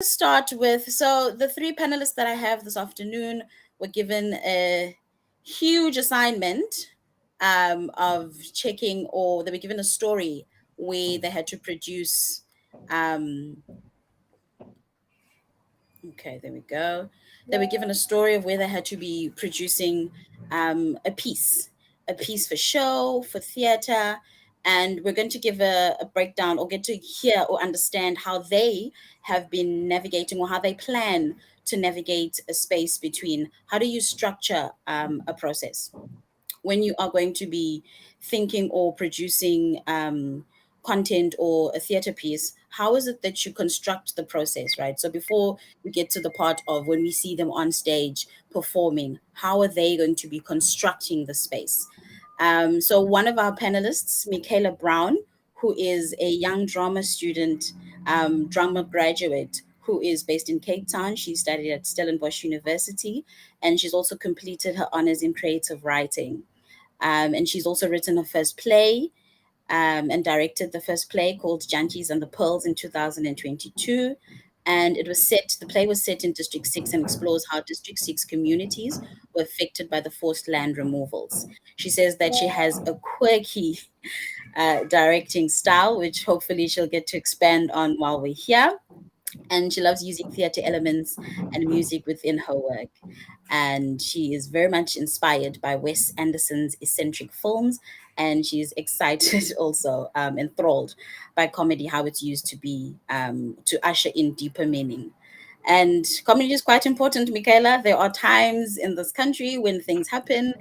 Start with, so the three panelists that I have this afternoon were given a huge assignment of checking, or they were given a story where they had to produce. Okay, there we go. They were given a story of where they had to be producing a piece for show, for theater, and we're going to give a breakdown or get to hear or understand how they have been navigating or how they plan to navigate a space between how do you structure a process when you are going to be thinking or producing content or a theater piece. How is it that you construct the process, right? So before we get to the part of when we see them on stage performing, how are they going to be constructing the space? So one of our panelists, Michaela Brown, who is a young drama student, drama graduate, who is based in Cape Town. She studied at Stellenbosch University, and she's also completed her honors in creative writing. And she's also written her first play and directed the first play called Jankies and the Pearls in 2022. And the play was set in District 6 and explores how District 6 communities were affected by the forced land removals. She says that she has a quirky directing style, which hopefully she'll get to expand on while we're here. And she loves using theater elements and music within her work. And she is very much inspired by Wes Anderson's eccentric films. And she's excited, also enthralled by comedy, how it's used to usher in deeper meaning. And comedy is quite important, Michaela. There are times in this country when things happen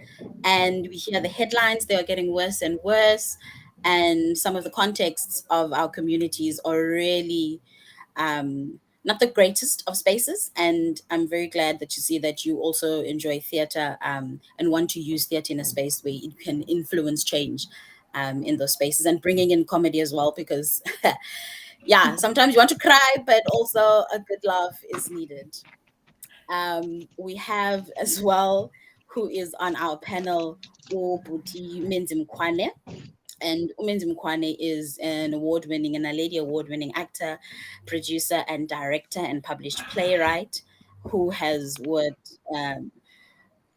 and we hear the headlines, they are getting worse and worse. And some of the contexts of our communities are really not the greatest of spaces. And I'm very glad that you see that you also enjoy theatre and want to use theatre in a space where it can influence change in those spaces, and bringing in comedy as well, because yeah, sometimes you want to cry, but also a good laugh is needed. We have as well, who is on our panel, Ubuti Menzimkwane. And Umenzi Mkwane is an award-winning, and a lady award-winning actor, producer, and director, and published playwright who has worked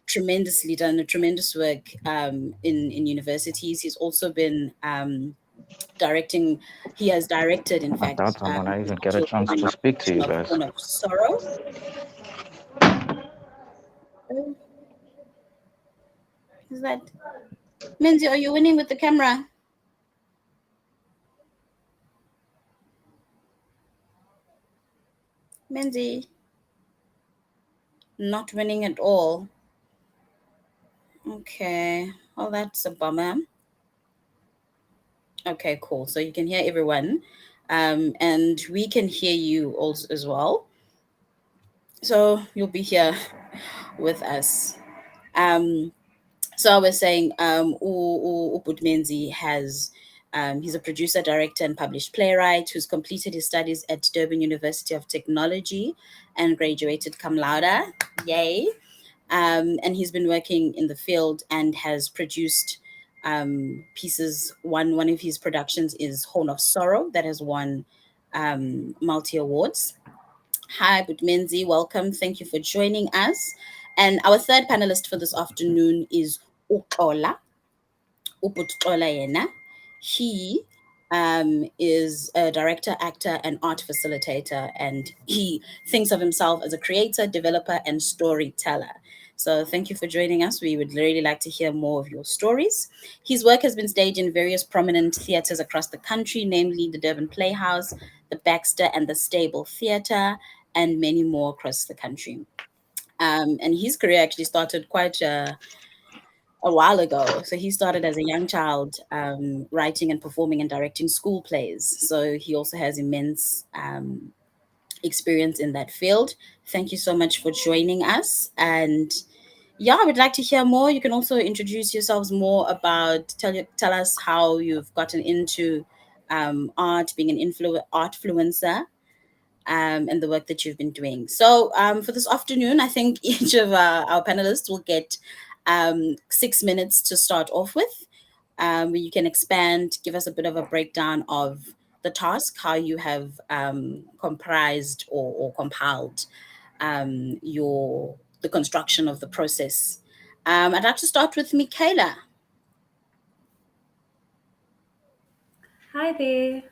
tremendously, done a tremendous work in universities. He's also been directing. He has directed, in I fact, doubt I'm gonna even get a the chance to award-winning speak to production you of guys. Horn of Sorrow. Is that Menzi? Are you winning with the camera? Menzi, not winning at all. Okay. Well, that's a bummer. Okay, cool. So you can hear everyone. And we can hear you also as well. So you'll be here with us. Um, so I was saying, Uputmenzi he's a producer, director, and published playwright who's completed his studies at Durban University of Technology and graduated cum laude. Yay. And he's been working in the field and has produced pieces. One of his productions is Horn of Sorrow, that has won multi awards. Hi, Budmenzi, welcome. Thank you for joining us. And our third panelist for this afternoon is Ukola. Uputxola yena. He is a director, actor, and art facilitator, and he thinks of himself as a creator, developer, and storyteller. So thank you for joining us. We would really like to hear more of your stories. His work has been staged in various prominent theatres across the country, namely the Durban Playhouse, the Baxter and the Stable Theatre, and many more across the country. And his career actually started quite a while ago. So he started as a young child, writing and performing and directing school plays. So he also has immense experience in that field. Thank you so much for joining us. And yeah, I would like to hear more. You can also introduce yourselves more about, tell us how you've gotten into art, being an art influencer, and the work that you've been doing. So for this afternoon, I think each of our panelists will get 6 minutes to start off with. Where you can expand, give us a bit of a breakdown of the task, how you have comprised or compiled your the construction of the process. I'd like to start with Michaela. Hi there.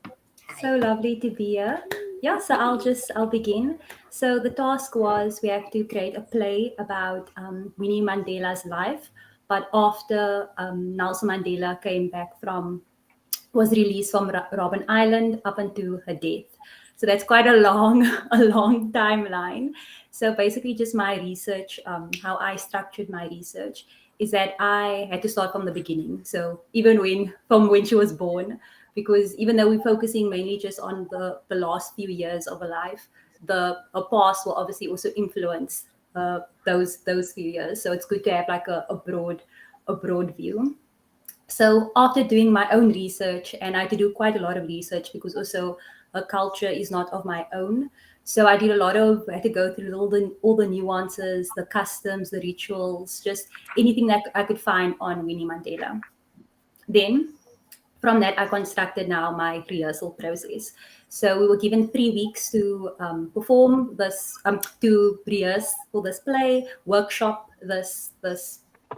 Hi. So lovely to be here. Yeah, so I'll begin. So the task was we have to create a play about Winnie Mandela's life, but after Nelson Mandela came back from was released from Robben Island up until her death. So that's quite a long a long timeline. So basically, just my research, how I structured my research is that I had to start from the beginning. So even when she was born, because even though we're focusing mainly just on the last few years of her life, the her past will obviously also influence those few years. So it's good to have like a broad view. So after doing my own research, and I had to do quite a lot of research because also a culture is not of my own. So I did a lot of I had to go through all the nuances, the customs, the rituals, just anything that I could find on Winnie Mandela. Then from that, I constructed now my rehearsal process. So we were given 3 weeks to perform this, to rehearse for this play, workshop this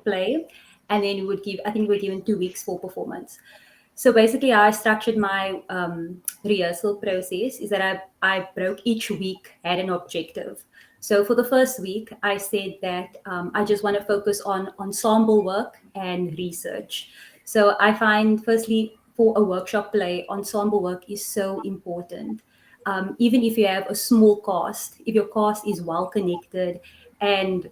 play, and then we would give. I think we were given 2 weeks for performance. So basically, I structured my rehearsal process is that I broke each week had an objective. So for the first week, I said that I just want to focus on ensemble work and research. So I find, firstly, for a workshop play, ensemble work is so important. Even if you have a small cast, if your cast is well connected and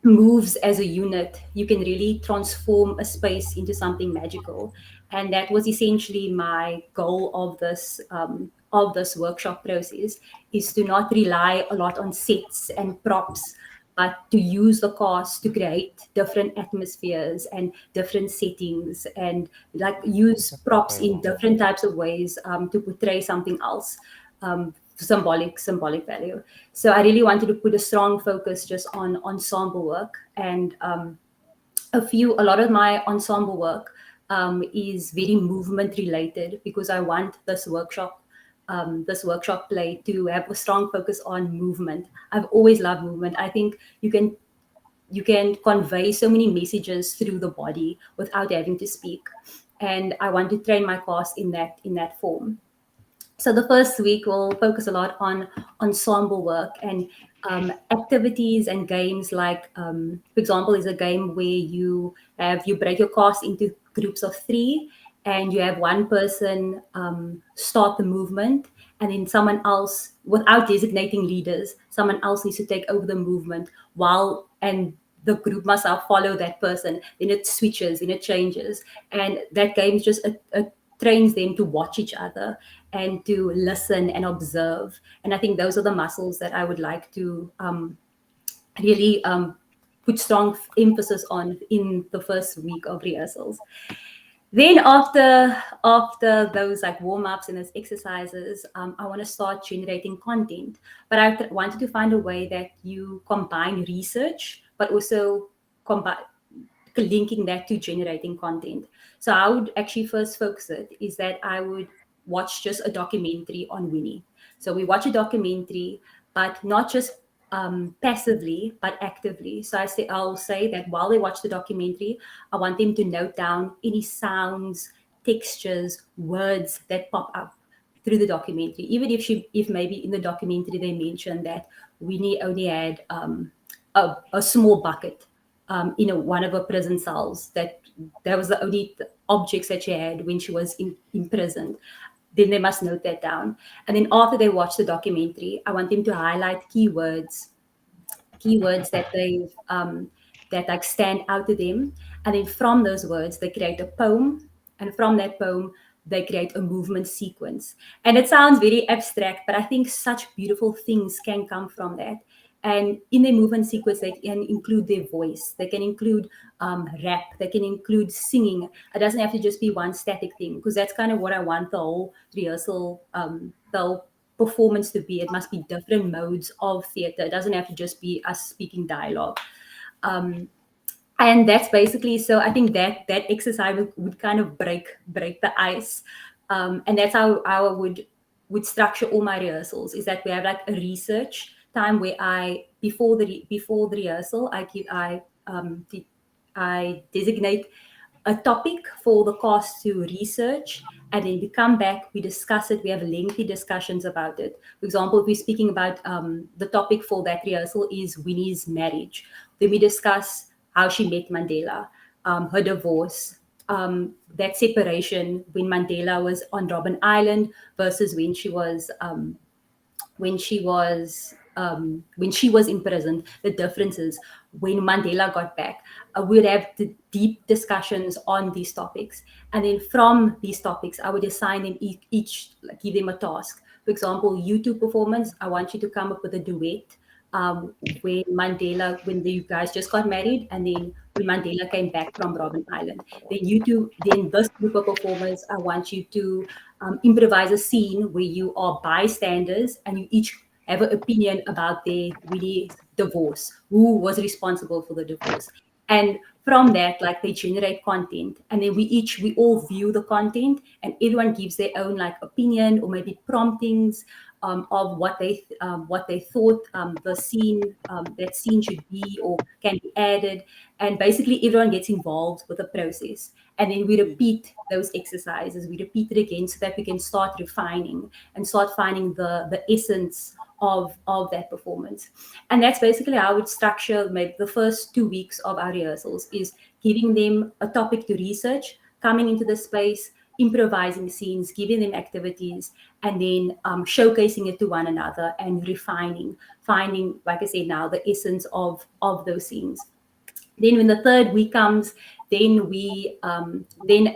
moves as a unit, you can really transform a space into something magical. And that was essentially my goal of this workshop process, is to not rely a lot on sets and props, but to use the cast to create different atmospheres and different settings, and like use props in different types of ways to portray something else, symbolic value. So I really wanted to put a strong focus just on ensemble work, and a lot of my ensemble work is very movement related, because I want this workshop play to have a strong focus on movement. I've always loved movement. I think you can convey so many messages through the body without having to speak, and I want to train my cast in that form. So the first week will focus a lot on ensemble work and activities and games, like for example, is a game where you break your cast into groups of three, and you have one person start the movement, and then someone else, without designating leaders, someone else needs to take over the movement, while and the group must now follow that person. Then it switches, then it changes, and that game is just trains them to watch each other and to listen and observe. And I think those are the muscles that I would like to really put strong emphasis on in the first week of rehearsals. Then after those like warm ups and those exercises, I want to start generating content. But I wanted to find a way that you combine research, but also combine linking that to generating content. So I would actually first focus it is that I would watch just a documentary on Winnie. So we watch a documentary, but not just passively, but actively. So I'll say that while they watch the documentary, I want them to note down any sounds, textures, words that pop up through the documentary. Even if maybe in the documentary they mentioned that Winnie only had a small bucket one of her prison cells, that was the only objects that she had when she was imprisoned, then they must note that down. And then after they watch the documentary, I want them to highlight keywords that like stand out to them, and then from those words they create a poem, and from that poem they create a movement sequence. And it sounds very abstract, but I think such beautiful things can come from that. And in the movement sequence, they can include their voice, they can include rap, they can include singing. It doesn't have to just be one static thing, because that's kind of what I want the whole rehearsal, the whole performance to be. It must be different modes of theater. It doesn't have to just be us speaking dialogue. Um, And that's basically, so I think that that exercise would kind of break the ice. And that's how I would structure all my rehearsals, is that we have like a research time where I, before the rehearsal, I designate a topic for the cast to research, and then we come back, we discuss it, we have lengthy discussions about it. For example, if we're speaking about the topic for that rehearsal is Winnie's marriage, then we discuss how she met Mandela, her divorce, that separation when Mandela was on Robben Island versus when she was imprisoned, the differences when Mandela got back. We'd have the deep discussions on these topics, and then from these topics, I would assign them each, like, give them a task. For example, YouTube performance, I want you to come up with a duet when you guys just got married, and then when Mandela came back from Robben Island. Then this group of performers, I want you to improvise a scene where you are bystanders and you each have an opinion about their really divorce, who was responsible for the divorce. And from that, like, they generate content, and then we all view the content, and everyone gives their own like opinion or maybe promptings of what they thought the scene that scene should be or can be added. And basically everyone gets involved with the process, and then we repeat those exercises, we repeat it again, so that we can start refining and start finding the essence of that performance. And that's basically how I would structure maybe the first 2 weeks of our rehearsals, is giving them a topic to research, coming into the space, improvising scenes, giving them activities, and then showcasing it to one another and refining, finding, like I said, now the essence of those scenes. Then when the third week comes, then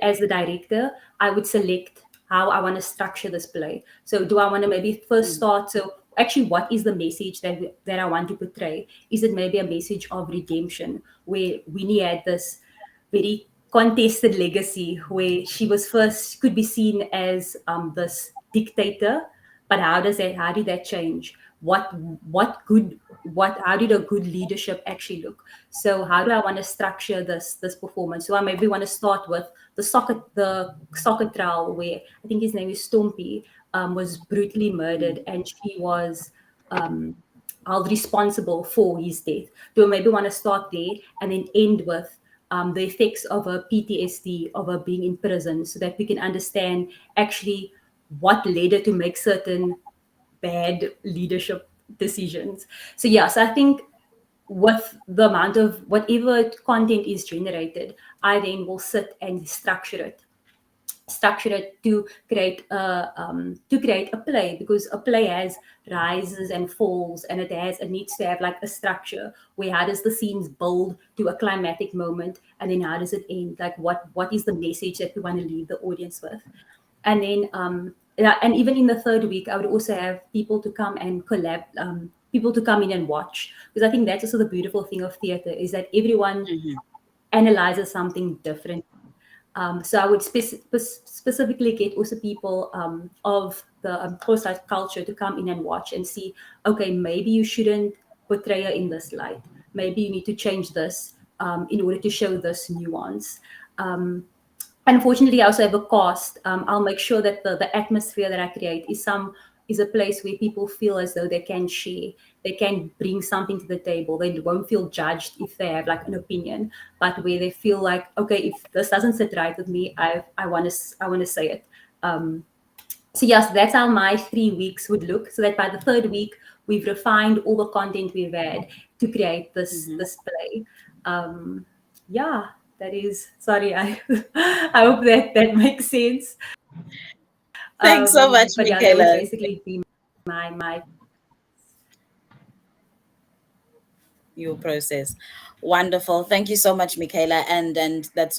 as the director, I would select how I want to structure this play. So do I want to maybe first start, so actually what is the message that I want to portray? Is it maybe a message of redemption, where Winnie had this very contested legacy, where she was first could be seen as this dictator, but how did that change? What good what how did a good leadership actually look? So how do I want to structure this performance? So I maybe want to start with the soccer trial, where I think his name is Stompy, was brutally murdered, and she was um, held responsible for his death. Do I maybe want to start there and then end with the effects of her PTSD, of her being in prison, so that we can understand actually what led her to make certain bad leadership decisions. So yeah, so I think with the amount of whatever content is generated, I then will sit and structure it to create a play, because a play has rises and falls, and it needs to have like a structure, where how does the scenes build to a climatic moment, and then how does it end, like what is the message that we want to leave the audience with. And then yeah, and even in the third week, I would also have people to come and people to come in and watch, because I think that's also the beautiful thing of theater, is that everyone analyzes something different. So I would specifically get also people of the close-side culture to come in and watch and see, okay, maybe you shouldn't portray her in this light. Maybe you need to change this in order to show this nuance. Um, Unfortunately, I also have a cost. I'll make sure that the atmosphere that I create is a place where people feel as though they can share, they can bring something to the table. They won't feel judged if they have like an opinion, but where they feel like, okay, if this doesn't sit right with me, I want to say it. Um, so yes, that's how my 3 weeks would look. So that by the third week, we've refined all the content we've had to create this play. Um, yeah, that is, sorry, I I hope that makes sense. Thanks so much, But yeah, that would Michaela. basically be my Your process. Wonderful. Thank you so much, Michaela. And it's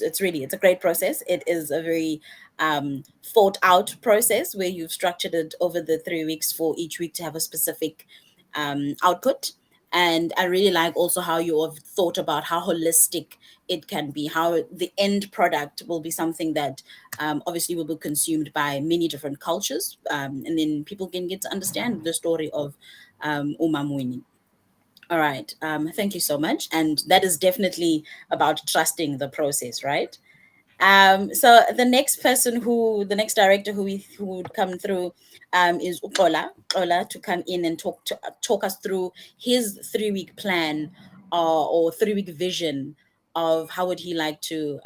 a great process. It is a very thought out process, where you've structured it over the 3 weeks for each week to have a specific output. And I really like also how you have thought about how holistic it can be, how the end product will be something that obviously will be consumed by many different cultures. And then people can get to understand the story of Umamwini. All right. Thank you so much. And that is definitely about trusting the process, right? So the next director who would come through is Ola to come in and talk us through his 3 week plan or 3 week vision of how would he like to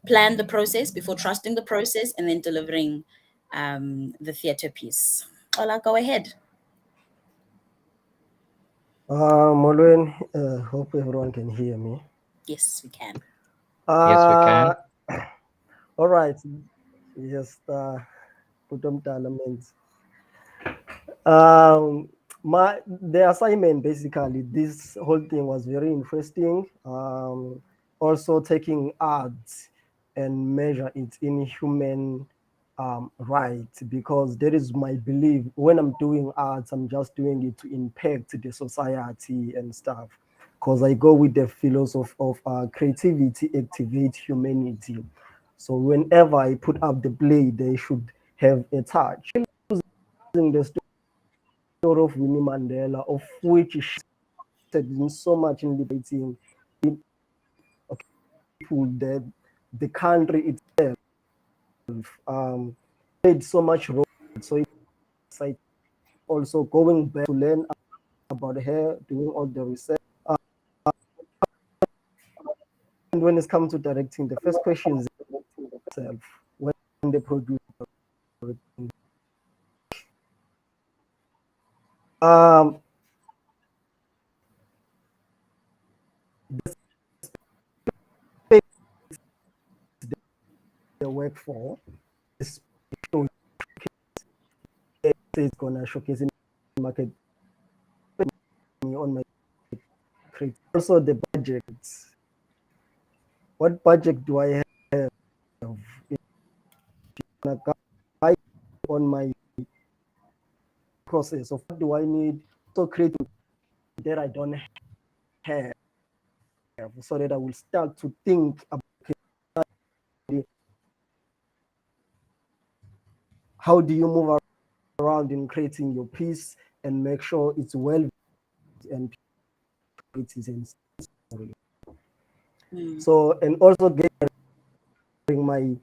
plan the process before trusting the process and then delivering the theater piece. Ola, go ahead. Molwen, hope everyone can hear me. Yes, we can. Yes, we Uh, can. all right. Just put on elements. Um, the assignment basically, this whole thing was very interesting. Also taking arts and measure it in human right, because that is my belief. When I'm doing arts, I'm just doing it to impact the society and stuff. Because I go with the philosophy of creativity, activate humanity. So whenever I put up the play, they should have a touch. Using the story of Winnie Mandela, of which she said so much in liberating people, the country itself played so much role. So it's like also going back to learn about her, doing all the research. And when it comes to directing, the first question is itself when they produce. Um, the work for is it's gonna showcase in market on my create. Also the budgets. What budget do I have? On my process of what do I need to create that I don't have, so that I will start to think about how do you move around in creating your piece and make sure it's well and it is in story. So and also getting my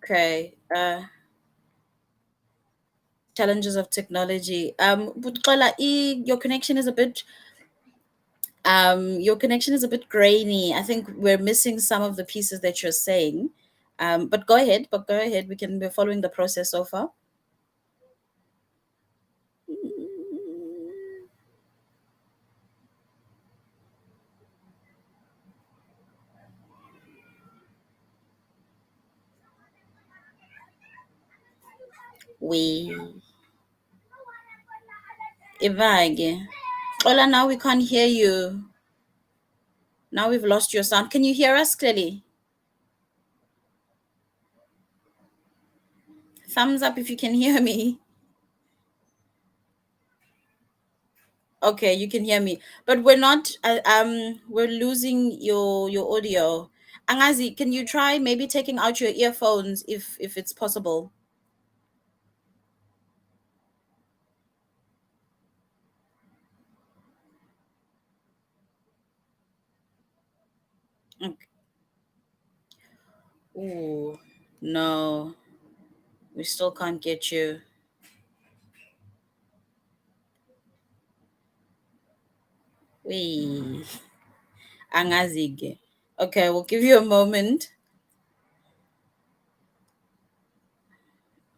Okay. Challenges of technology. But Qola, your connection is a bit grainy. I think we're missing some of the pieces that you're saying. But go ahead. We're following the process so far. We Ivage. Qola, now we can't hear you. Now we've lost your sound. Can you hear us clearly? Thumbs up if you can hear me. Okay, you can hear me, but we're not. We're losing your audio. Angazi, can you try maybe taking out your earphones if it's possible? Okay. Ooh, no, we still can't get you. Wee, Angazige. Okay, we'll give you a moment.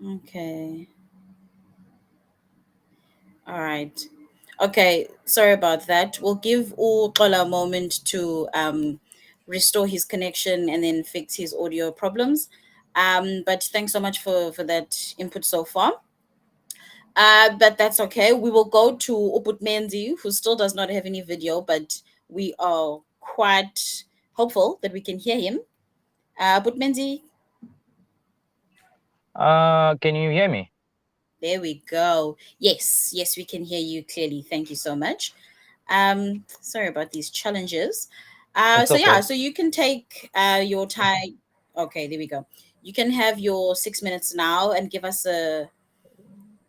Okay. All right. Okay, sorry about that. We'll give Uqola a moment to restore his connection and then fix his audio problems. But thanks so much for that input so far. But that's okay. We will go to Uputmenzi, who still does not have any video, but we are quite hopeful that we can hear him. Uputmenzi, Can you hear me? there we go. Yes, we can hear you clearly. Thank you so much. Sorry about these challenges. It's So yeah, okay. so you can take your time. Okay, there we go. You can have your 6 minutes now and give us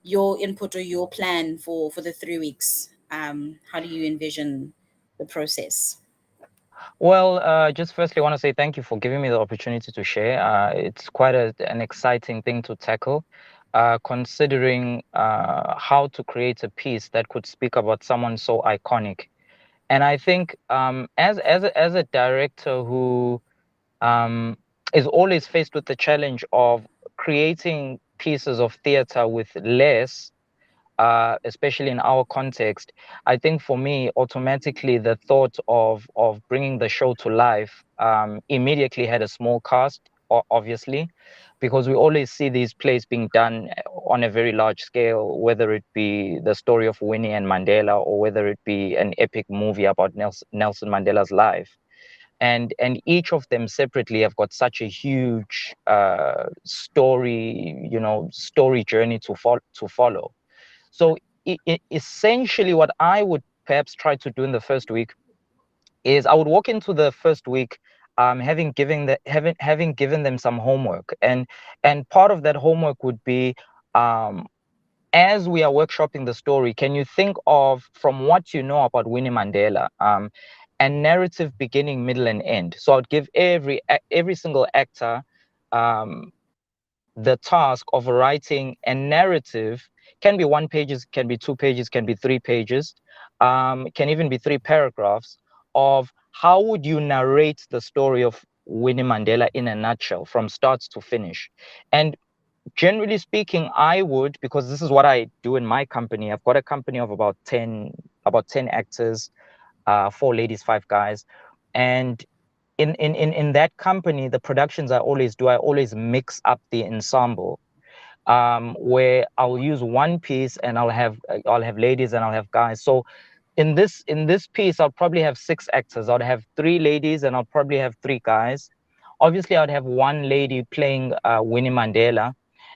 your input or your plan for the 3 weeks. How do you envision the process? Well, just firstly, I want to say thank you for giving me the opportunity to share. It's quite an exciting thing to tackle, considering how to create a piece that could speak about someone so iconic. And I think as a director who um, is always faced with the challenge of creating pieces of theater with less, especially in our context, I think for me, automatically the thought of bringing the show to life immediately had a small cast, obviously, because we always see these plays being done on a very large scale, whether it be the story of Winnie and Mandela, or whether it be an epic movie about Nelson Mandela's life. And each of them separately have got such a huge story, story journey to follow. So essentially, what I would perhaps try to do in the first week is I would walk into the first week, having given them some homework, and part of that homework would be, as we are workshopping the story, can you think of, from what you know about Winnie Mandela, a narrative beginning, middle, and end? So I'd give every single actor um, the task of writing a narrative. Can be 1 pages, can be 2 pages, can be 3 pages, can even be 3 paragraphs, of how would you narrate the story of Winnie Mandela in a nutshell from start to finish. And generally speaking, I would, because this is what I do in my company. I've got a company of about 10 actors, 4 ladies, 5 guys. And in that company, the productions I always do, I always mix up the ensemble, where I'll use one piece and I'll have ladies and I'll have guys. So in this piece, I'll probably have 6 actors. I'll have 3 ladies and I'll probably have 3 guys. Obviously, I'd have one lady playing Winnie Mandela.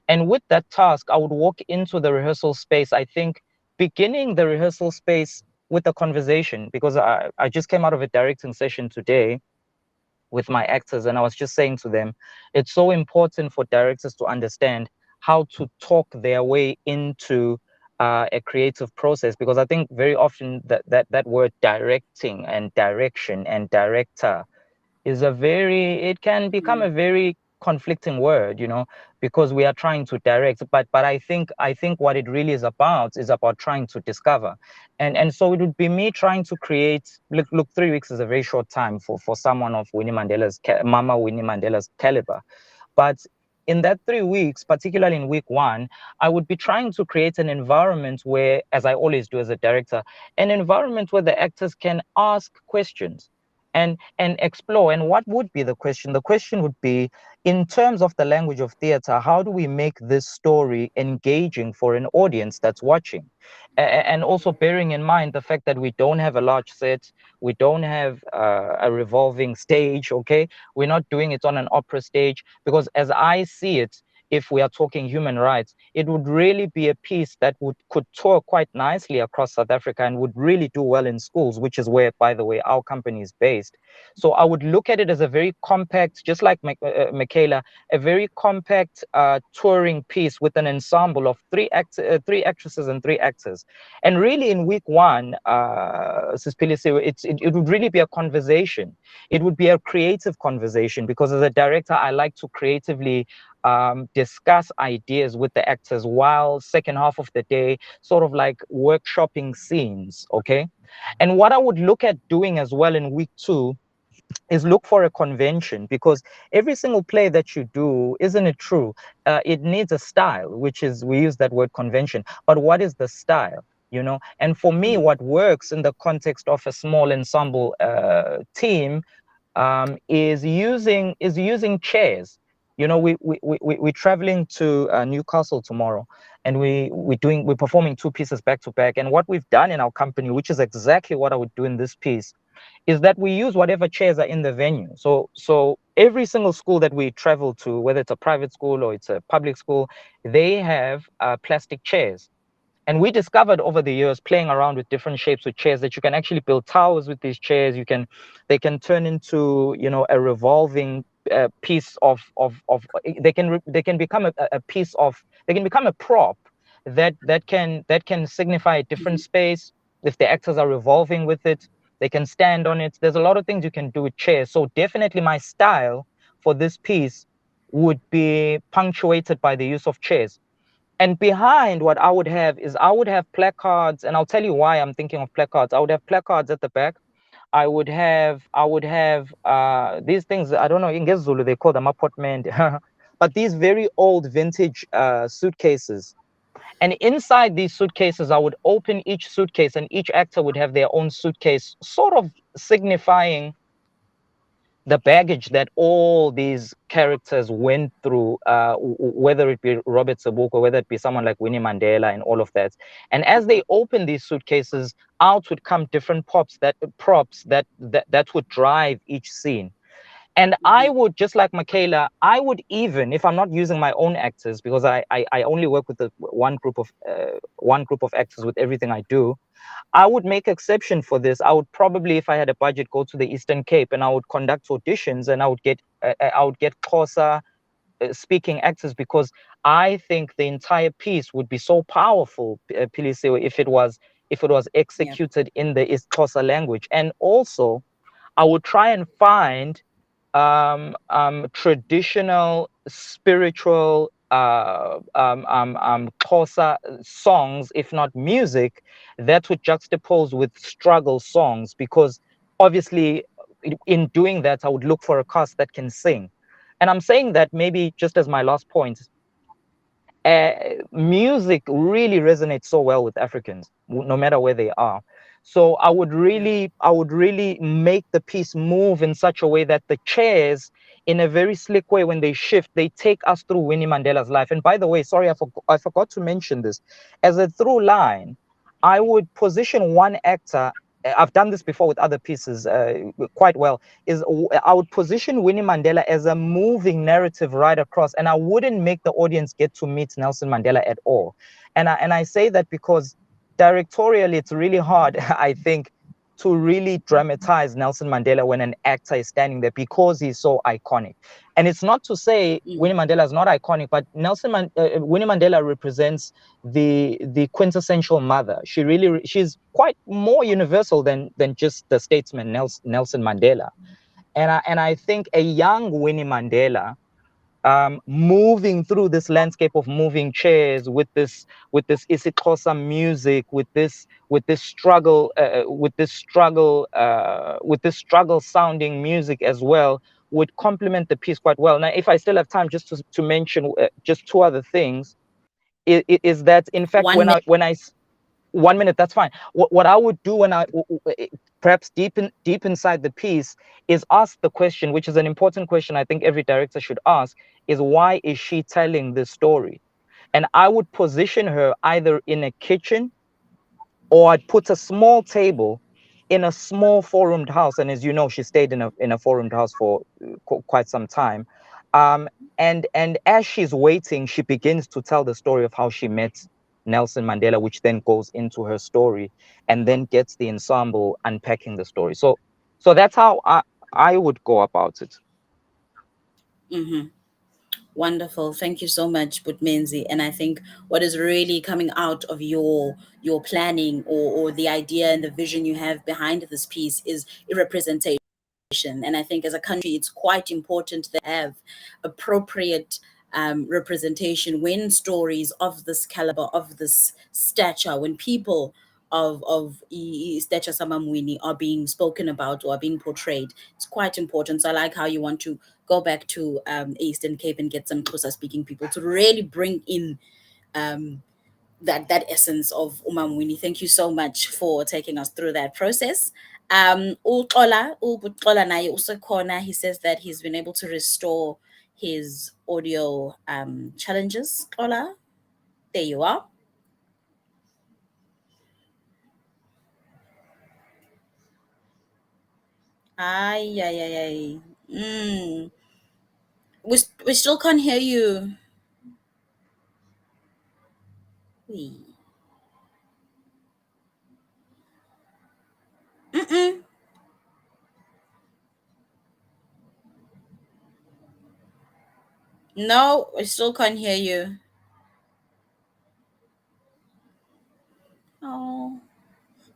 And with that task, I would walk into the rehearsal space, I think, beginning the rehearsal space with a conversation, because I just came out of a directing session today with my actors, and I was just saying to them, it's so important for directors to understand how to talk their way into a creative process, because I think very often that word directing and direction and director it can become a very conflicting word, because we are trying to direct, but I think what it really is about trying to discover. And so it would be me trying to create. Look, 3 weeks is a very short time for someone of Mama Winnie Mandela's caliber. But in that 3 weeks, particularly in week 1, I would be trying to create an environment where, as I always do as a director, an environment where the actors can ask questions and explore. And what would be the question? The question would be, in terms of the language of theater, how do we make this story engaging for an audience that's watching? And also bearing in mind the fact that we don't have a large set, we don't have a revolving stage, okay? We're not doing it on an opera stage, because as I see it, if we are talking human rights, it would really be a piece that could tour quite nicely across South Africa and would really do well in schools, which is where, by the way, our company is based. So I would look at it as a very compact, just like Michaela, a very compact touring piece with an ensemble of three actresses and 3 actors. And really, in week 1, it would really be a conversation. It would be a creative conversation, because as a director, I like to creatively discuss ideas with the actors, while second half of the day, sort of like workshopping scenes, okay? And what I would look at doing as well in week 2 is look for a convention, because every single play that you do, isn't it true? It needs a style, which is, we use that word convention, but what is the style? And for me, what works in the context of a small ensemble team is using chairs. We're traveling to Newcastle tomorrow, and we're performing 2 pieces back to back. And what we've done in our company, which is exactly what I would do in this piece, is that we use whatever chairs are in the venue. So every single school that we travel to, whether it's a private school or it's a public school, they have plastic chairs. And we discovered over the years, playing around with different shapes of chairs, that you can actually build towers with these chairs. They can turn into, a revolving piece of they can become a piece of, they can become a prop that can signify a different space. If the actors are revolving with it, they can stand on it. There's a lot of things you can do with chairs. So definitely my style for this piece would be punctuated by the use of chairs. And behind, what I would have is I would have placards, and I'll tell you why I'm thinking of placards. I would have placards at the back. I would have these things, I don't know, in Zulu they call them appointment, but these very old vintage suitcases. And inside these suitcases, I would open each suitcase, and each actor would have their own suitcase, sort of signifying the baggage that all these characters went through, whether it be Robert Sobukwe, whether it be someone like Winnie Mandela, and all of that. And as they open these suitcases, out would come different props that would drive each scene. And I would, just like Michaela, I would, even if I'm not using my own actors, because I only work with the one group of actors with everything I do, I would make exception for this. I would probably, if I had a budget, go to the Eastern Cape, and I would conduct auditions, and I would get Xhosa speaking actors, because I think the entire piece would be so powerful, Pilisiwe, if it was Yeah. executed in the Xhosa language. And also, I would try and find traditional spiritual Xhosa songs, if not music, that would juxtapose with struggle songs, because obviously in doing that, I would look for a cast that can sing. And I'm saying that maybe just as my last point, uh, music really resonates so well with Africans, no matter where they are. So Yeah. I would really make the piece move in such a way that the chairs, in a very slick way, when they shift, they take us through Winnie Mandela's life. And by the way, sorry, I forgot to mention this. As a through line, I would position one actor. I've done this before with other pieces quite well. I would position Winnie Mandela as a moving narrative right across, and I wouldn't make the audience get to meet Nelson Mandela at all. And I say that because directorially, it's really hard, I think, to really dramatize Nelson Mandela when an actor is standing there, because he's so iconic. And it's not to say Winnie Mandela is not iconic, but Winnie Mandela represents the quintessential mother. She's quite more universal than just the statesman Nelson Mandela. And I think a young Winnie Mandela, moving through this landscape of moving chairs, with this isiXhosa music, with this struggle sounding music as well, would complement the piece quite well. Now, if I still have time, just to mention just two other things, is that, in fact, One minute. 1 minute, that's fine. What I would do when perhaps deep inside the piece, is ask the question, which is an important question I think every director should ask, is why is she telling this story? And I would position her either in a kitchen, or I'd put a small table in a small four-roomed house. And as you know, she stayed in a four-roomed house for quite some time. Um, and as she's waiting, she begins to tell the story of how she met Nelson Mandela, which then goes into her story, and then gets the ensemble unpacking the story. So that's how I would go about it. Mm-hmm. Wonderful. Thank you so much, Butmenzi. And I think what is really coming out of your planning, or the idea and the vision you have behind this piece, is a representation. And I think as a country, it's quite important that we have appropriate representation when stories of this caliber, of this stature, when people of stature Samamwini are being spoken about or are being portrayed. It's quite important. So I like how you want to go back to Eastern Cape and get some Xhosa speaking people to really bring in um, that essence of Umamwini. Thank you so much for taking us through that process. Uxola naye usekhona. He says that he's been able to restore his audio challenges. Xola, there you are. Ay, ay, ay, ay. Mm. We still can't hear you. Wee. Mm-mm. No, I still can't hear you. Oh,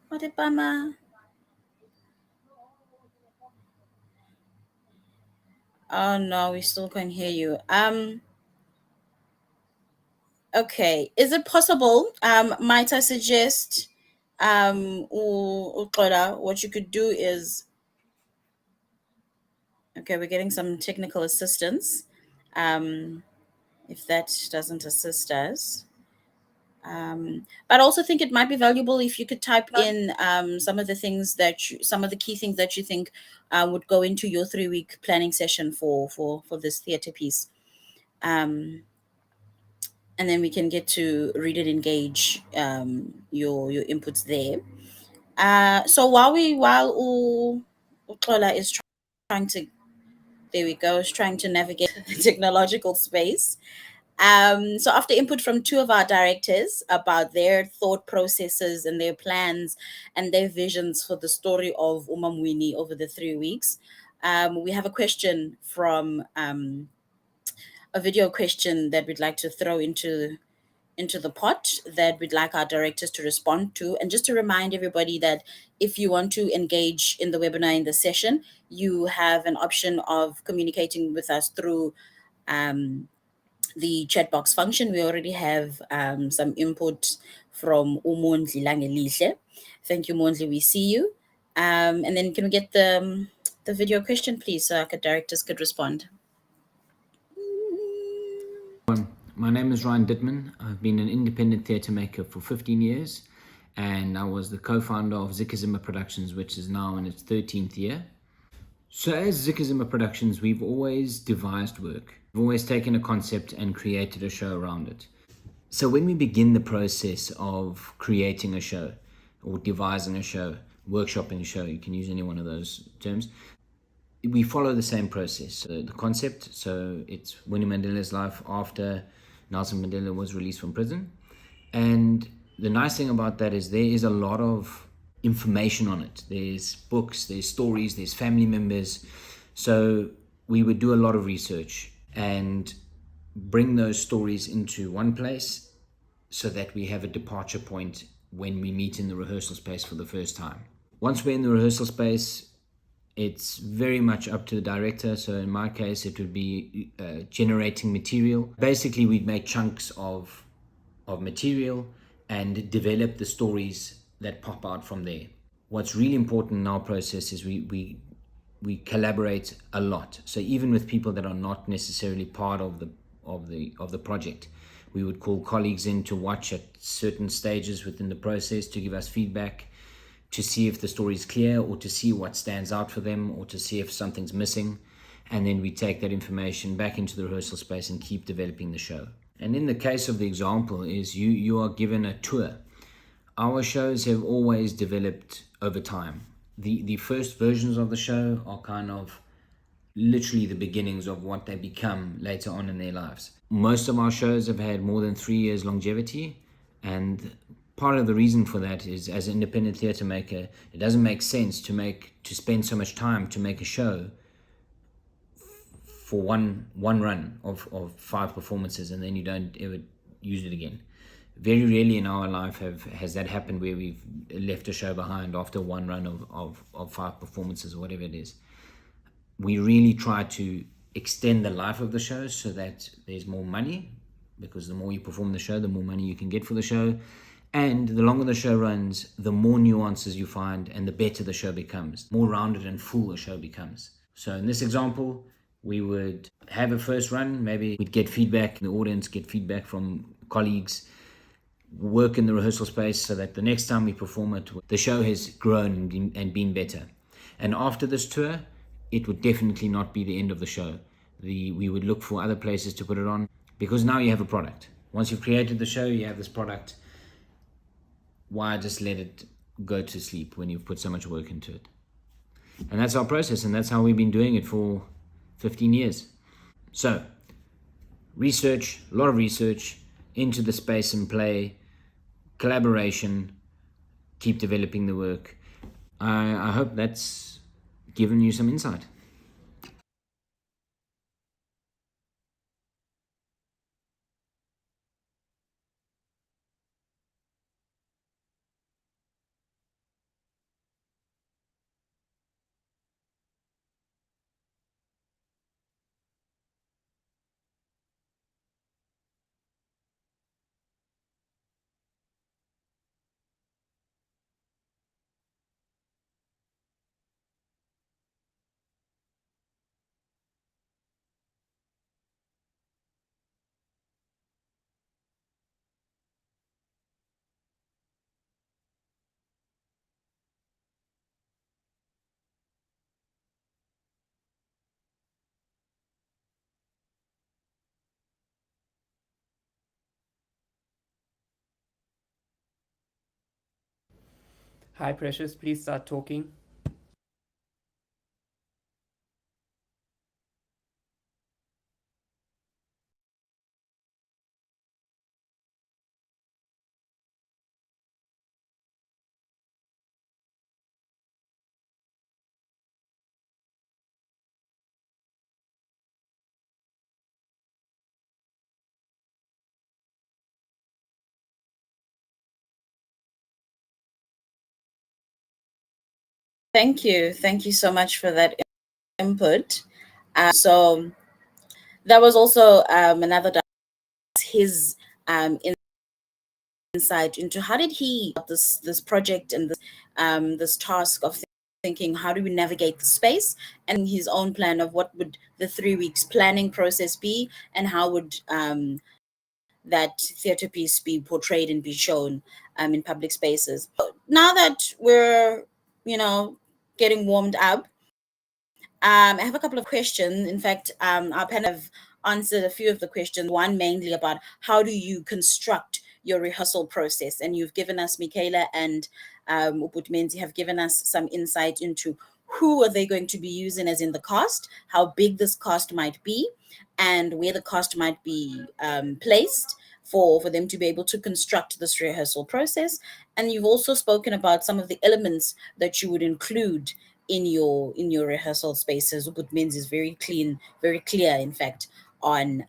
what a bummer. Oh no, we still can't hear you. Okay. Is it possible? Might I suggest Uxola, what you could do is, okay, we're getting some technical assistance. If that doesn't assist us. But I also think it might be valuable if you could type in some of the things some of the key things that you think would go into your 3 week planning session for this theatre piece, and then we can get to read and engage your inputs there. So while Uxola is trying to, there we go, is trying to navigate the technological space. So after input from two of our directors about their thought processes and their plans and their visions for the story of Umamwini over the 3 weeks, we have a question from a video question that we'd like to throw into the pot that we'd like our directors to respond to. And just to remind everybody that if you want to engage in the webinar, in the session, you have an option of communicating with us through the chat box function. We already have some input from Umondli Langelihle. Thank you, Mondli. We see you. And then can we get the video question, please, so our directors could respond? My name is Ryan Dittman. I've been an independent theatre maker for 15 years, and I was the co-founder of Zikazima Productions, which is now in its 13th year. So as Zikazima Productions, we've always devised work. We've always taken a concept and created a show around it. So when we begin the process of creating a show, or devising a show, workshopping a show, you can use any one of those terms, we follow the same process. The concept, so it's Winnie Mandela's life after Nelson Mandela was released from prison. And the nice thing about that is there is a lot of information on it. There's books, there's stories, there's family members. So we would do a lot of research and bring those stories into one place so that we have a departure point when we meet in the rehearsal space for the first time. Once we're in the rehearsal space, it's very much up to the director. So in my case, it would be generating material. Basically, we'd make chunks of material and develop the stories that pop out from there. What's really important in our process is we collaborate a lot. So even with people that are not necessarily part of the project, we would call colleagues in to watch at certain stages within the process to give us feedback, to see if the story is clear, or to see what stands out for them, or to see if something's missing. And then we take that information back into the rehearsal space and keep developing the show. And in the case of the example is you are given a tour. Our shows have always developed over time. The first versions of the show are kind of literally the beginnings of what they become later on in their lives. Most of our shows have had more than 3 years longevity, and part of the reason for that is, as an independent theatre maker, it doesn't make sense to spend so much time to make a show for one run of 5 performances and then you don't ever use it again. Very rarely in our life has that happened where we've left a show behind after one run of 5 performances or whatever it is. We really try to extend the life of the show so that there's more money, because the more you perform the show, the more money you can get for the show. And the longer the show runs, the more nuances you find and the better the show becomes. More rounded and full the show becomes. So in this example, we would have a first run, maybe we'd get feedback, the audience get feedback from colleagues, work in the rehearsal space so that the next time we perform it, the show has grown and been better. And after this tour, it would definitely not be the end of the show. We would look for other places to put it on, because now you have a product. Once you've created the show, you have this product. Why just let it go to sleep when you've put so much work into it? And that's our process, and that's how we've been doing it for 15 years. So, research, a lot of research into the space and play, collaboration, keep developing the work. I hope that's given you some insight. Hi, Precious, please start talking. Thank you. Thank you so much for that input. So that was also another his insight into how did he this project and this task of thinking how do we navigate the space and his own plan of what would the 3 weeks planning process be and how would that theatre piece be portrayed and be shown in public spaces. Now that we're getting warmed up, I have a couple of questions. In fact, our panel have answered a few of the questions. One mainly about how do you construct your rehearsal process, and you've given us, Michaela and Uputmenzi have given us some insight into who are they going to be using as in the cast, how big this cast might be, and where the cast might be placed for them to be able to construct this rehearsal process. And you've also spoken about some of the elements that you would include in your rehearsal spaces. Ubud Men's is very clear, in fact, on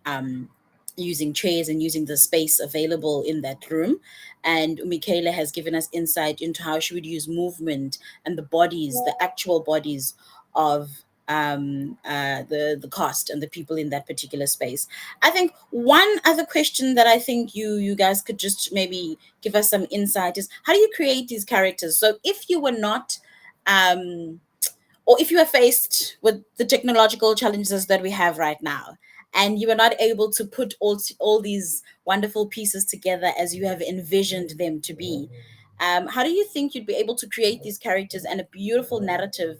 using chairs and using the space available in that room. And Michaela has given us insight into how she would use movement and the actual bodies of the cast and the people in that particular space. I think one other question that I think you guys could just maybe give us some insight is how do you create these characters? So if you were not or if you are faced with the technological challenges that we have right now, and you are not able to put all these wonderful pieces together as you have envisioned them to be, how do you think you'd be able to create these characters and a beautiful narrative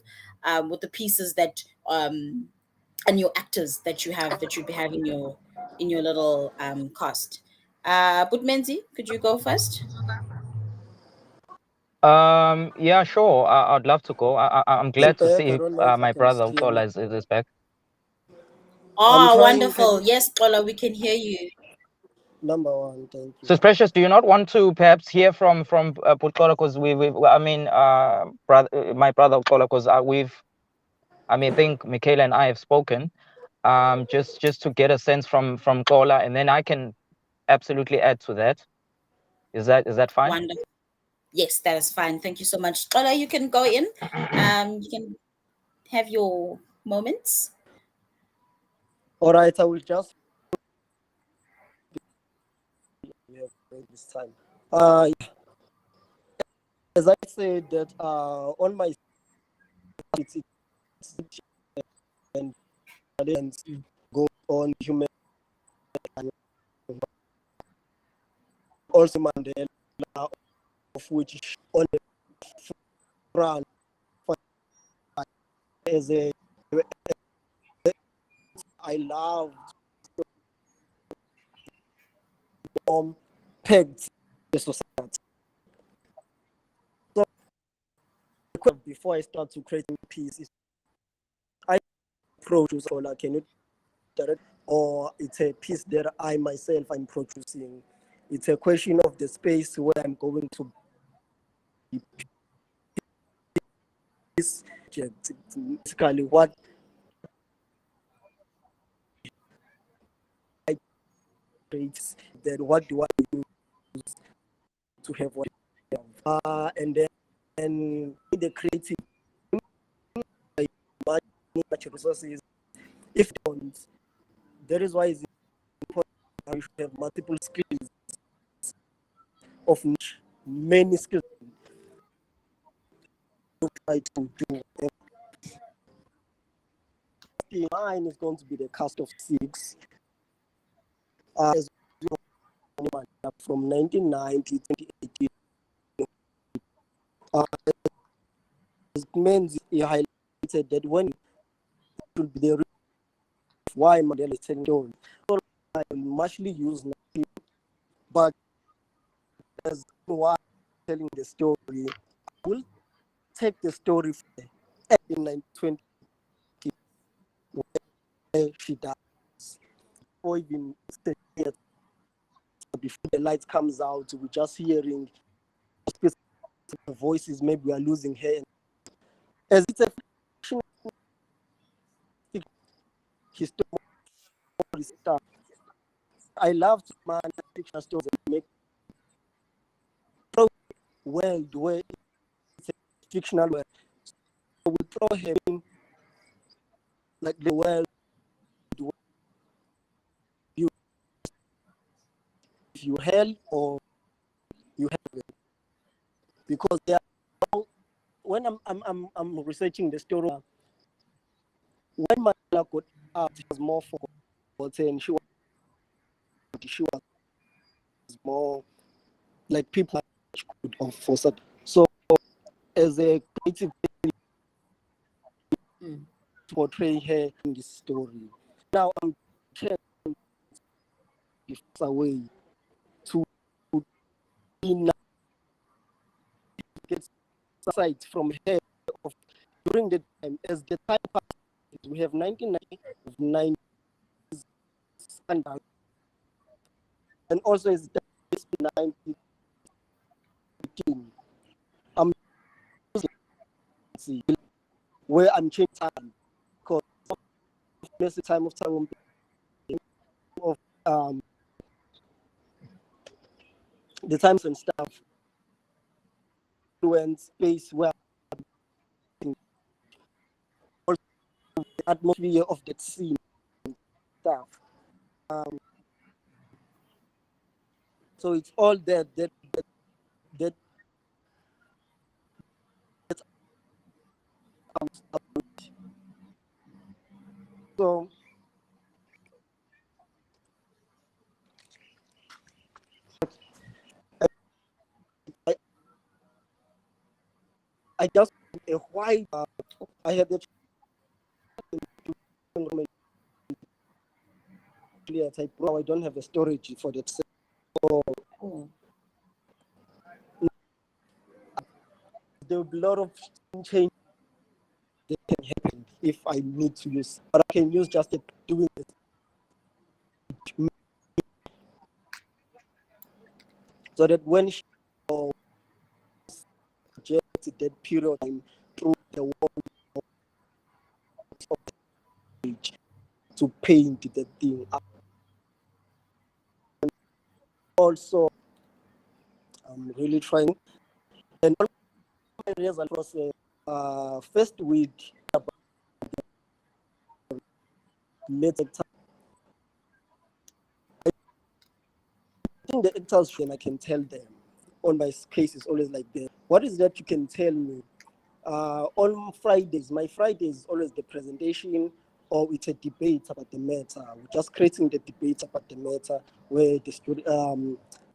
with the pieces that and your actors that you have that you have in your little cast? Butmenzi, could you go first? Yeah, sure. I'd love to go. I'm glad to Back, I see don't know if I my can brother hear me. Ukola is back. I'm Oh, trying. Can wonderful. you, Yes, Tola, we can hear you. number one, thank So you. Precious, do you not want to perhaps hear from Ukola, because I mean, brother, my brother Ukola, because I think Michaela and I have spoken, just to get a sense from Kola, and then I can absolutely add to that. Is that fine? Wonderful. Yes, that is fine. Thank you so much. Tola, you can go in. You can have your moments. All right, I will just this time. As I said that on my it's and go on human also Mandela, of which on the front as a I love pegged the society. So before I start to create a piece, I approach Ola, can you direct, or it's a piece that I myself am producing. It's a question of the space where I'm going to be this project. Basically, what I create, then what do I use to have what I have? And then the creative natural resources. If don't, that is why it's important that we should have multiple skills of many skills to try to do. Mine is going to be the cast of six. As from 1990 to 2018. It means he highlighted that when it will be the reason why Mandela is telling story. So I will muchly use narrative, but as why telling the story, we'll take the story from in 1920 where she dies. Or even before the light comes out, we're just hearing voices, maybe we are losing her. As it's a history stuff, I love to man fiction stories and make a world where it's a fictional world. So we throw her in like the world you if you hell or you heaven. Because they are, when I'm researching the story, when Mandela got out, she was more forgotten. She was more like people could for such. So as a creative to portray her in this story. Now I'm trying away to get sight from her of during the time as the time passes. We have 1990 and also it's 1915. I'm where I'm changing time because the time of time of the times and stuff and space where also the atmosphere of that scene and stuff. So it's all that so I just a while I had the clear type. Now I don't have a storage for that. So there will be a lot of change that can happen if I need to use, but I can use just doing it. So that when she projects that period of time through the wall of the page to paint the thing up. And also, I'm really trying. And all my result was first week about later time. I think the actors and I can tell them on my case is always like that. What is that you can tell me? On Fridays, my Friday is always the presentation or it's a debate about the matter. We're just creating the debate about the matter where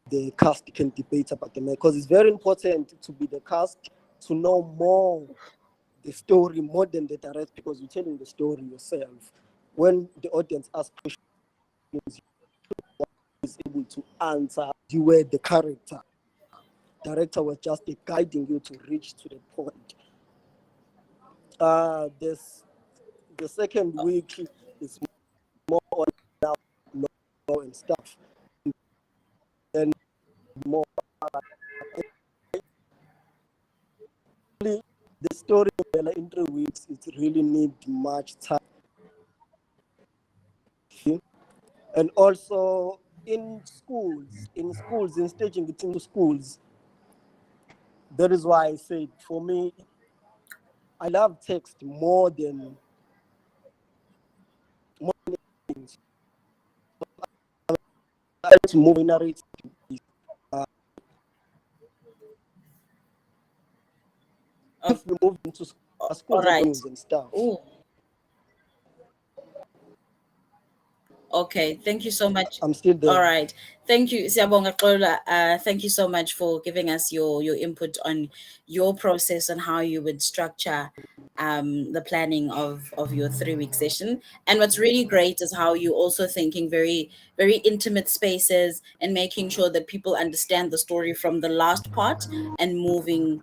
the cast can debate about the matter because it's very important to be the cast to know more the story more than the director because you're telling the story yourself. When the audience asks questions, you is able to answer. You were the character. Director was just guiding you to reach to the point. The second week is more on law and stuff, and more the story of the intro weeks. It really need much time, and also in staging it into schools. That is why I said for me, I love text more than things. I like to move in narrative. If we move into schools right. and stuff. Ooh. Okay, thank you so much. I'm still All there. right. Thank you, Siyabonga Xola. Thank you so much for giving us your input on your process and how you would structure the planning of your 3 week session. And what's really great is how you also thinking very intimate spaces and making sure that people understand the story from the last part and moving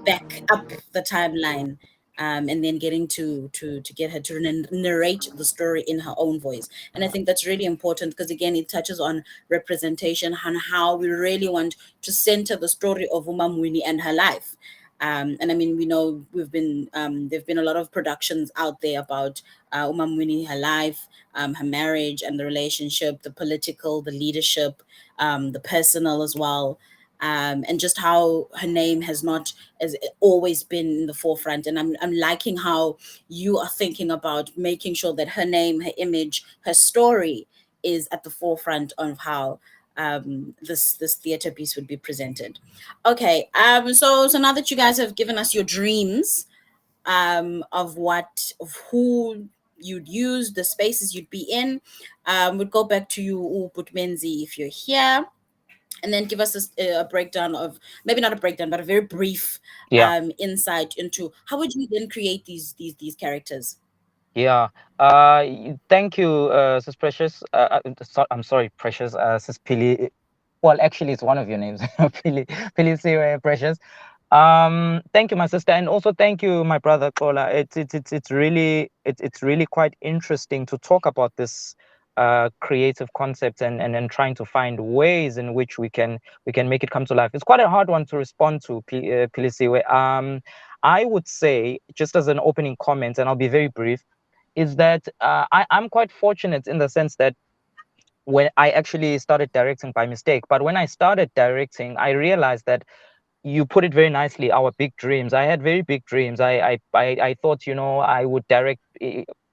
back up the timeline, and then getting to get her to narrate the story in her own voice. And I think that's really important because again, it touches on representation and how we really want to center the story of Winnie and her life. And I mean, we know there've been a lot of productions out there about Winnie, her life, her marriage and the relationship, the political, the leadership, the personal as well. And just how her name has always been in the forefront. And I'm liking how you are thinking about making sure that her name, her image, her story is at the forefront of how this theater piece would be presented. Okay, so now that you guys have given us your dreams of who you'd use, the spaces you'd be in, we'll go back to you, Butmenzi, if you're here, and then give us a breakdown of, maybe not a breakdown, but a very brief Yeah. insight into how would you then create these characters. Yeah. Thank you, Sis Precious. I'm sorry, Precious. Sis Pili. Well, actually, it's one of your names, Pili Siwe Precious. Thank you, my sister, and also thank you, my brother Kola. It's really quite interesting to talk about this creative concept and trying to find ways in which we can make it come to life. It's quite a hard one to respond to, Pili Siwe. I would say, just as an opening comment, and I'll be very brief, is that I'm quite fortunate in the sense that when I actually started directing by mistake, but when I started directing, I realized that you put it very nicely, our big dreams. I had very big dreams. I thought, I would direct,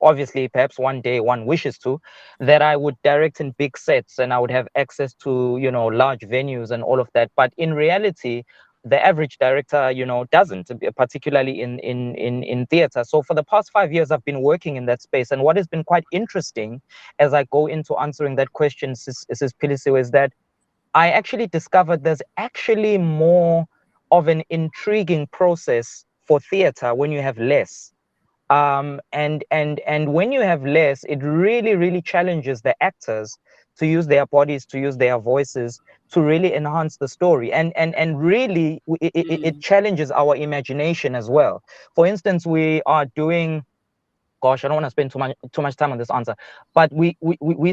obviously, perhaps one day one wishes to, that I would direct in big sets and I would have access to, large venues and all of that. But in reality, the average director, doesn't, particularly in theater. So for the past 5 years, I've been working in that space. And what has been quite interesting as I go into answering that question, Sis Pilisiwe, is that I actually discovered there's actually more of an intriguing process for theater when you have less. And when you have less, it really challenges the actors to use their bodies, to use their voices, to really enhance the story. And really, it challenges our imagination as well. For instance, we are doing, gosh, I don't want to spend too much time on this answer, but we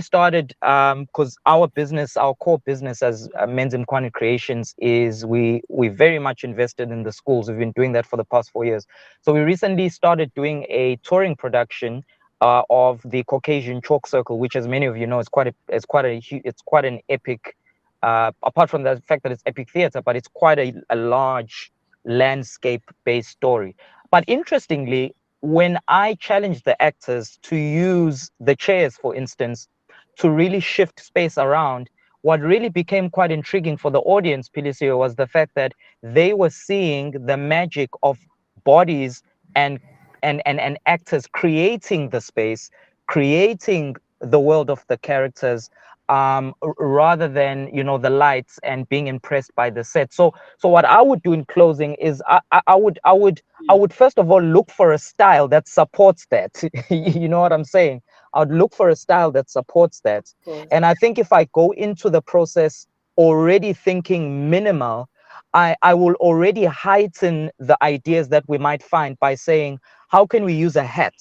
started because our core business as Men's Mkwani Creations is we very much invested in the schools. We've been doing that for the past 4 years. So we recently started doing a touring production of the Caucasian Chalk Circle, which, as many of you know, is quite an epic. Apart from the fact that it's epic theater, but it's quite a large landscape-based story. But interestingly, when I challenged the actors to use the chairs, for instance, to really shift space around, what really became quite intriguing for the audience, Pilisio, was the fact that they were seeing the magic of bodies and actors creating the space, creating the world of the characters, rather than the lights and being impressed by the set. So what I would do in closing is I would first of all look for a style that supports that. You know what I'm saying? I would look for a style that supports that. And I think if I go into the process already thinking minimal, I will already heighten the ideas that we might find by saying, how can we use a hat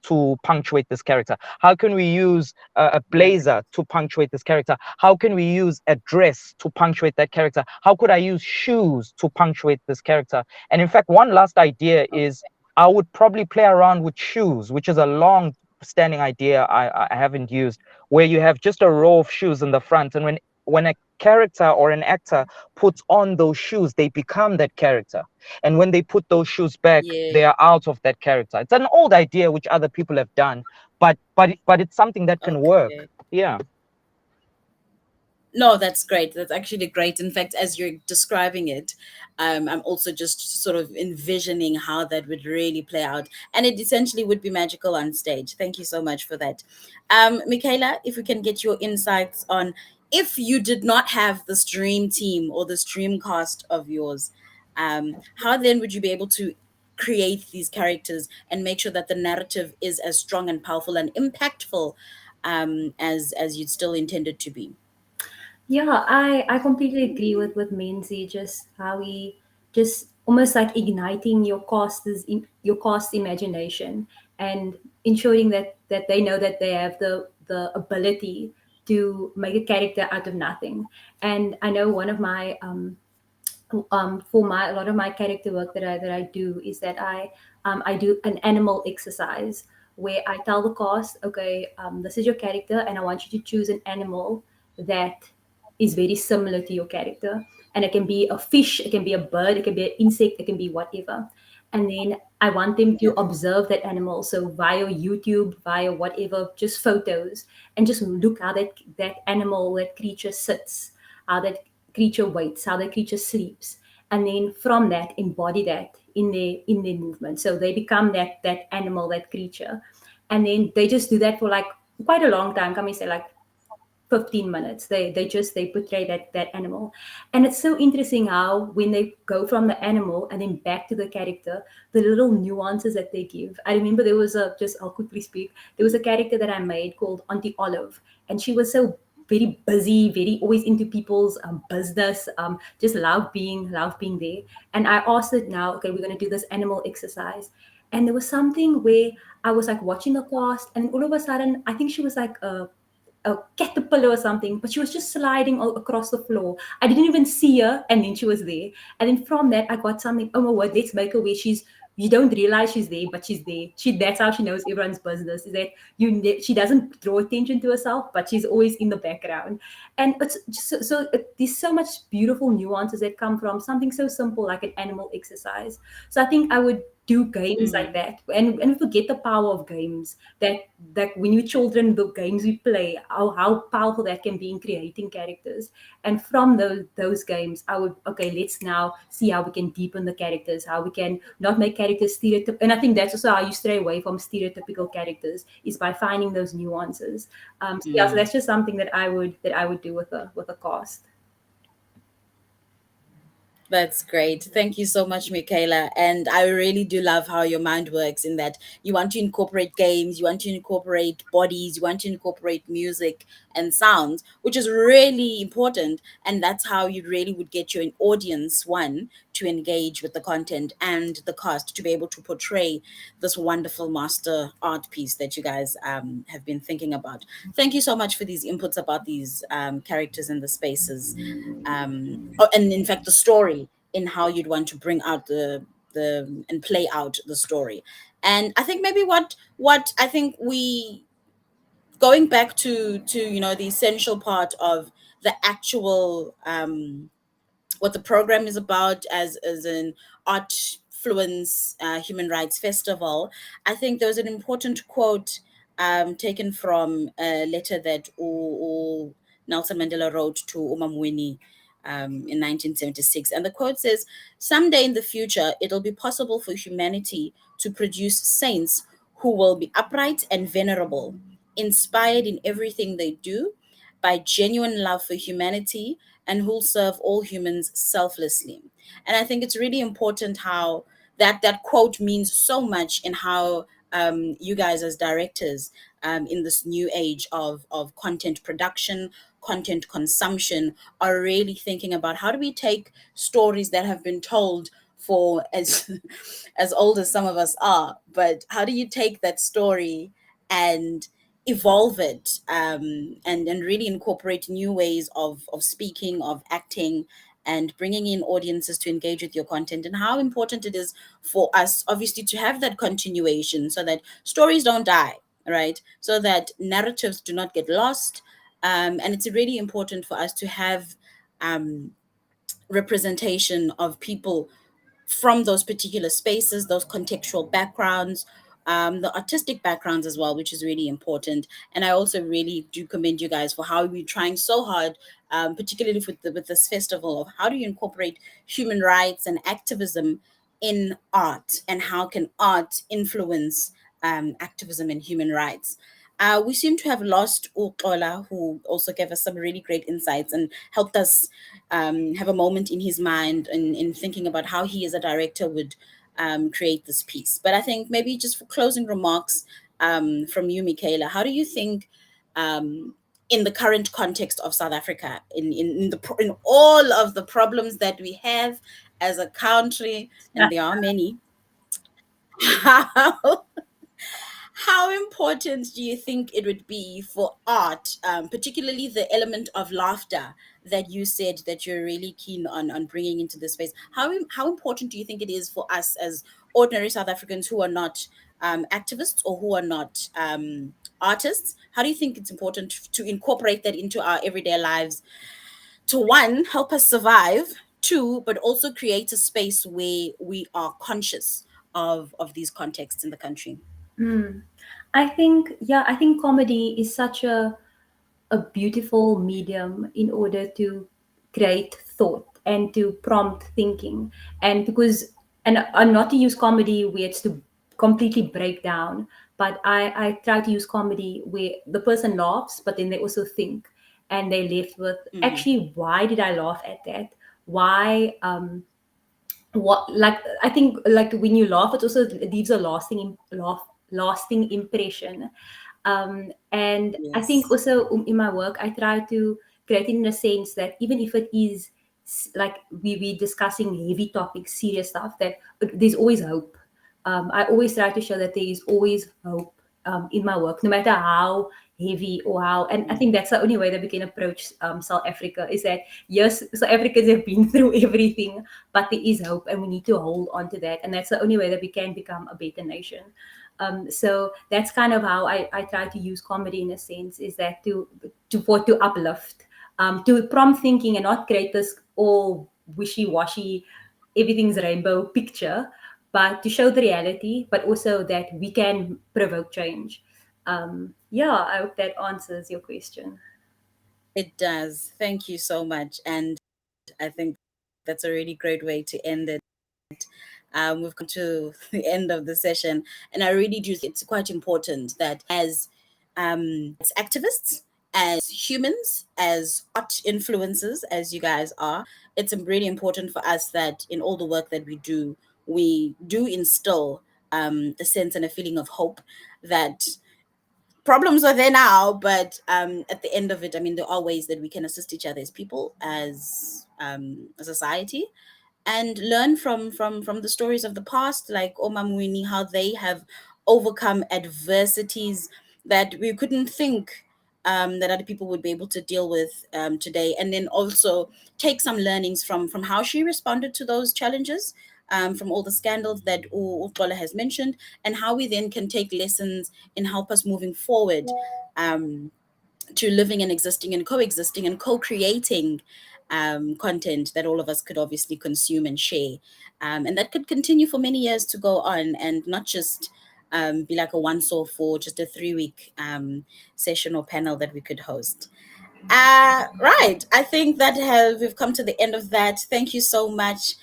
to punctuate this character? How can we use a blazer to punctuate this character? How can we use a dress to punctuate that character? How could I use shoes to punctuate this character? And in fact, one last idea is I would probably play around with shoes, which is a long standing idea I haven't used, where you have just a row of shoes in the front, and when a character or an actor puts on those shoes, they become that character. And when they put those shoes back, they are out of that character. It's an old idea which other people have done, but it's something that can work. Yeah. No, that's great. That's actually great. In fact, as you're describing it, I'm also just sort of envisioning how that would really play out. And it essentially would be magical on stage. Thank you so much for that. Michaela, if we can get your insights on, if you did not have this dream team or this dream cast of yours, how then would you be able to create these characters and make sure that the narrative is as strong and powerful and impactful, as you'd still intended to be? Yeah, I completely agree with Menzi, just how he just almost like igniting your cast imagination and ensuring that they know that they have the ability to make a character out of nothing. And I know one of my for my a lot of my character work that I do is that I do an animal exercise where I tell the cast, okay, this is your character, and I want you to choose an animal that is very similar to your character, and it can be a fish, it can be a bird, it can be an insect, it can be whatever. And then I want them to Yeah. observe that animal, so via YouTube, via whatever, just photos, and just look how that animal, that creature sits, how that creature waits, how the creature sleeps, and then from that embody that in their movement. So they become that animal, that creature, and then they just do that for like quite a long time. Can we say like 15 minutes? They portray that animal, and it's so interesting how when they go from the animal and then back to the character, the little nuances that they give. I remember there was a just I'll quickly speak. There was a character that I made called Auntie Olive, and she was so very busy, very always into people's business, just love being there. And I asked it now, okay, we're going to do this animal exercise. And there was something where I was like watching the cast, and all of a sudden, I think she was like a caterpillar or something, but she was just sliding all across the floor. I didn't even see her, and then she was there. And then from that, I got something. Oh my word, let's make her where you don't realize she's there, but she's there. That's how she knows everyone's business. Is that she doesn't draw attention to herself, but she's always in the background. And it's just there's so much beautiful nuances that come from something so simple like an animal exercise. So I think I would do games like Mm. that, and we forget the power of games, that when you children, the games we play, how powerful that can be in creating characters. And from those games, I would, okay, let's now see how we can deepen the characters, how we can not make characters stereotypical. And I think that's also how you stray away from stereotypical characters, is by finding those nuances. So yeah, so Mm. that's just something that I would do with a cast. That's great. Thank you so much, Michaela. And I really do love how your mind works, in that you want to incorporate games, you want to incorporate bodies, you want to incorporate music and sounds, which is really important. And that's how you really would get your audience, one, to engage with the content, and the cast to be able to portray this wonderful master art piece that you guys have been thinking about. Thank you so much for these inputs about these characters and the spaces, and in fact the story, in how you'd want to bring out the and play out the story. And I think maybe what I think we, going back to the essential part of the actual, what the program is about, as an art fluence human rights festival. I think there was an important quote taken from a letter that Nelson Mandela wrote to Winnie in 1976. And the quote says, "Someday in the future, it'll be possible for humanity to produce saints who will be upright and venerable, inspired in everything they do by genuine love for humanity, and who'll serve all humans selflessly." And I think it's really important how that quote means so much in how you guys as directors, in this new age of content production, content consumption, are really thinking about, how do we take stories that have been told for as as old as some of us are, but how do you take that story and evolve it, and really incorporate new ways of speaking, of acting, and bringing in audiences to engage with your content, and how important it is for us, obviously, to have that continuation, so that stories don't die, right? So that narratives do not get lost. And it's really important for us to have um, representation of people from those particular spaces, those contextual backgrounds, the artistic backgrounds as well, which is really important. And I also really do commend you guys for how you're trying so hard, particularly with this festival, of how do you incorporate human rights and activism in art, and how can art influence activism and human rights. We seem to have lost Ukola, who also gave us some really great insights and helped us have a moment in his mind in thinking about how he as a director would create this piece. But I think maybe just for closing remarks from you, Michaela, how do you think in the current context of South Africa, in all of the problems that we have as a country, and there are many, how how important do you think it would be for art, particularly the element of laughter that you said that you're really keen on bringing into the space? How important do you think it is for us as ordinary South Africans who are not activists or who are not artists? How do you think it's important to incorporate that into our everyday lives to, one, help us survive, two, but also create a space where we are conscious of these contexts in the country? I think comedy is such a beautiful medium in order to create thought and to prompt thinking, and because and not to use comedy where it's to completely break down, but I try to use comedy where the person laughs but then they also think, and they're left with, actually, why did I laugh at that? Why what, like, I think, like, when you laugh, it also leaves a lasting impression. And I think Yes. also, in my work, I try to create it in a sense that even if it is like we discussing heavy topics, serious stuff, that there's always hope. I always try to show that there is always hope in my work, no matter how heavy or how. And I think that's the only way that we can approach South Africa, is that, yes, South Africans have been through everything, but there is hope, and we need to hold on to that. And that's the only way that we can become a better nation. So that's kind of how I try to use comedy, in a sense, is that to uplift, to prompt thinking, and not create this all wishy-washy, everything's rainbow picture, but to show the reality, but also that we can provoke change. Yeah, I hope that answers your question. It does. Thank you so much. And I think that's a really great way to end it. We've come to the end of the session, and I really do think it's quite important that as activists, as humans, as art influencers, as you guys are, it's really important for us that in all the work that we do instill a sense and a feeling of hope that problems are there now, but at the end of it, I mean, there are ways that we can assist each other as people, as a society, and learn from the stories of the past, like Omamwini, how they have overcome adversities that we couldn't think that other people would be able to deal with today, and then also take some learnings from how she responded to those challenges, from all the scandals that Utola has mentioned, and how we then can take lessons and help us moving forward. To living and existing and coexisting and co-creating content that all of us could obviously consume and share, and that could continue for many years to go on, and not just be like a once-off or just a 3-week session or panel that we could host. Right. I think that we've come to the end of that. Thank you so much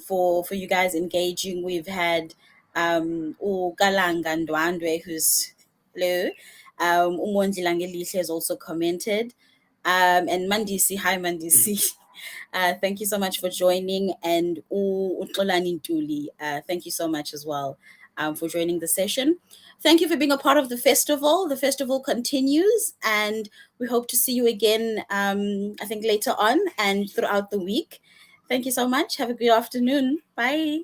for you guys engaging. We've had Ugalanga Ndwandwe, who's hello. Umonji Langelihle has also commented. And Mandisi, hi Mandisi. Thank you so much for joining. And Utlolani Ntuli, thank you so much as well for joining the session. Thank you for being a part of the festival. The festival continues, and we hope to see you again, I think later on and throughout the week. Thank you so much. Have a good afternoon. Bye.